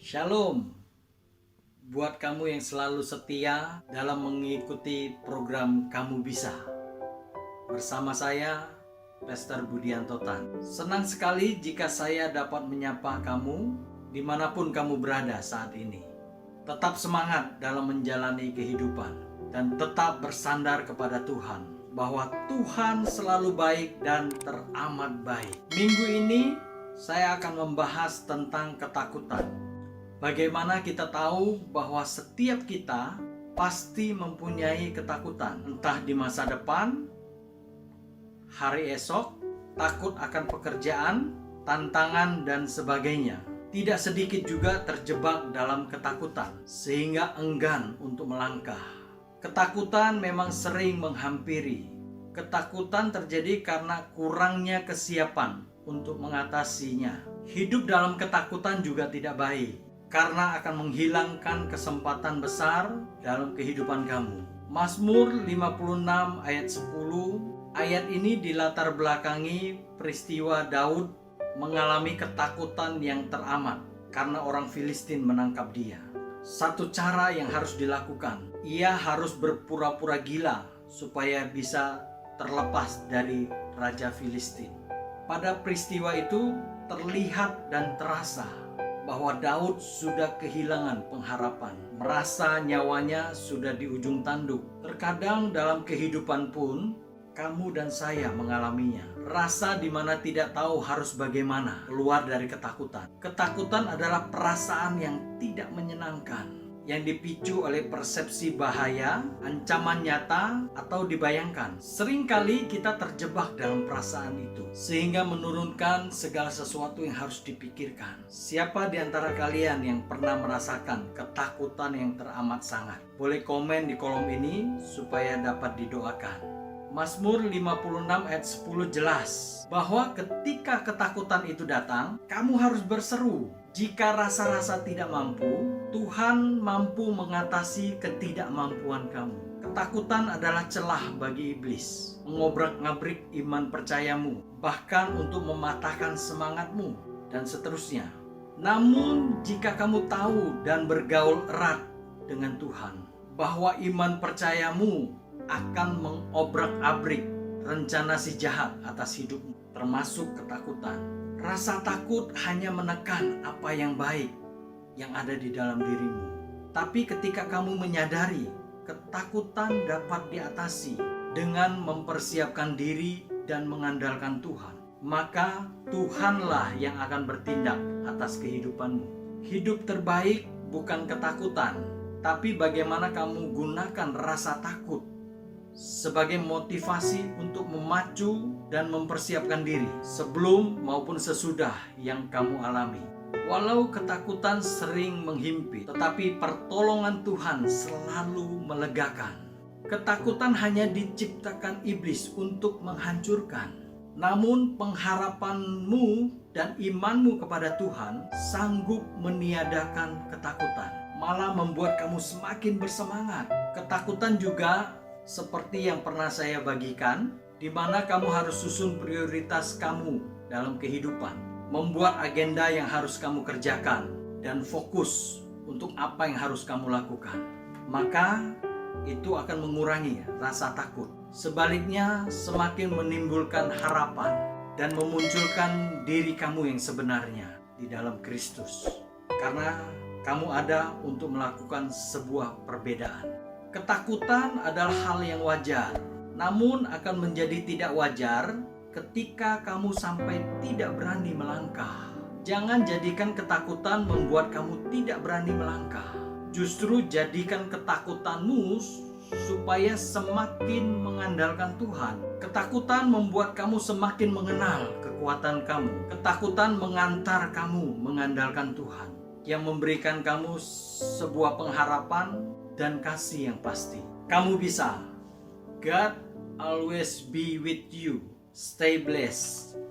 Shalom buat kamu yang selalu setia dalam mengikuti program Kamu Bisa. Bersama saya, Pastor Budianto Tan. Senang sekali jika saya dapat menyapa kamu dimanapun kamu berada saat ini. Tetap semangat dalam menjalani kehidupan dan tetap bersandar kepada Tuhan, bahwa Tuhan selalu baik dan teramat baik. Minggu ini saya akan membahas tentang ketakutan. Bagaimana kita tahu bahwa setiap kita pasti mempunyai ketakutan, entah di masa depan, hari esok, takut akan pekerjaan, tantangan, dan sebagainya. Tidak sedikit juga terjebak dalam ketakutan, sehingga enggan untuk melangkah. Ketakutan memang sering menghampiri. Ketakutan terjadi karena kurangnya kesiapan untuk mengatasinya. Hidup dalam ketakutan juga tidak baik, karena akan menghilangkan kesempatan besar dalam kehidupan kamu. Mazmur 56 ayat 10, ayat ini dilatar belakangi peristiwa Daud mengalami ketakutan yang teramat karena orang Filistin menangkap dia. Satu cara yang harus dilakukan, ia harus berpura-pura gila supaya bisa terlepas dari Raja Filistin. Pada peristiwa itu terlihat dan terasa bahwa Daud sudah kehilangan pengharapan, merasa nyawanya sudah di ujung tanduk. Terkadang dalam kehidupan pun kamu dan saya mengalaminya. Rasa di mana tidak tahu harus bagaimana keluar dari ketakutan. Ketakutan adalah perasaan yang tidak menyenangkan, yang dipicu oleh persepsi bahaya, ancaman nyata, atau dibayangkan. Seringkali kita terjebak dalam perasaan itu, sehingga menurunkan segala sesuatu yang harus dipikirkan. Siapa di antara kalian yang pernah merasakan ketakutan yang teramat sangat? Boleh komen di kolom ini supaya dapat didoakan. Mazmur 56 ayat 10 jelas bahwa ketika ketakutan itu datang, kamu harus berseru. Jika rasa-rasa tidak mampu, Tuhan mampu mengatasi ketidakmampuan kamu. Ketakutan adalah celah bagi iblis, mengobrak-ngabrik iman percayamu, bahkan untuk mematahkan semangatmu, dan seterusnya. Namun jika kamu tahu dan bergaul erat dengan Tuhan, bahwa iman percayamu akan mengobrak-abrik rencana si jahat atas hidupmu, termasuk ketakutan. Rasa takut hanya menekan apa yang baik yang ada di dalam dirimu. Tapi ketika kamu menyadari ketakutan dapat diatasi dengan mempersiapkan diri dan mengandalkan Tuhan, maka Tuhanlah yang akan bertindak atas kehidupanmu. Hidup terbaik bukan ketakutan, tapi bagaimana kamu gunakan rasa takut sebagai motivasi untuk memacu dan mempersiapkan diri sebelum maupun sesudah yang kamu alami. Walau ketakutan sering menghimpit, tetapi pertolongan Tuhan selalu melegakan. Ketakutan hanya diciptakan iblis untuk menghancurkan. Namun pengharapanmu dan imanmu kepada Tuhan sanggup meniadakan ketakutan, malah membuat kamu semakin bersemangat. Ketakutan juga seperti yang pernah saya bagikan, di mana kamu harus susun prioritas kamu dalam kehidupan, membuat agenda yang harus kamu kerjakan, dan fokus untuk apa yang harus kamu lakukan. Maka itu akan mengurangi rasa takut. Sebaliknya, semakin menimbulkan harapan dan memunculkan diri kamu yang sebenarnya di dalam Kristus, karena kamu ada untuk melakukan sebuah perbedaan. Ketakutan adalah hal yang wajar, namun akan menjadi tidak wajar ketika kamu sampai tidak berani melangkah. Jangan jadikan ketakutan membuat kamu tidak berani melangkah. Justru jadikan ketakutanmu supaya semakin mengandalkan Tuhan. Ketakutan membuat kamu semakin mengenal kekuatan kamu. Ketakutan mengantar kamu mengandalkan Tuhan, yang memberikan kamu sebuah pengharapan dan kasih yang pasti. Kamu bisa. God always be with you. Stay blessed.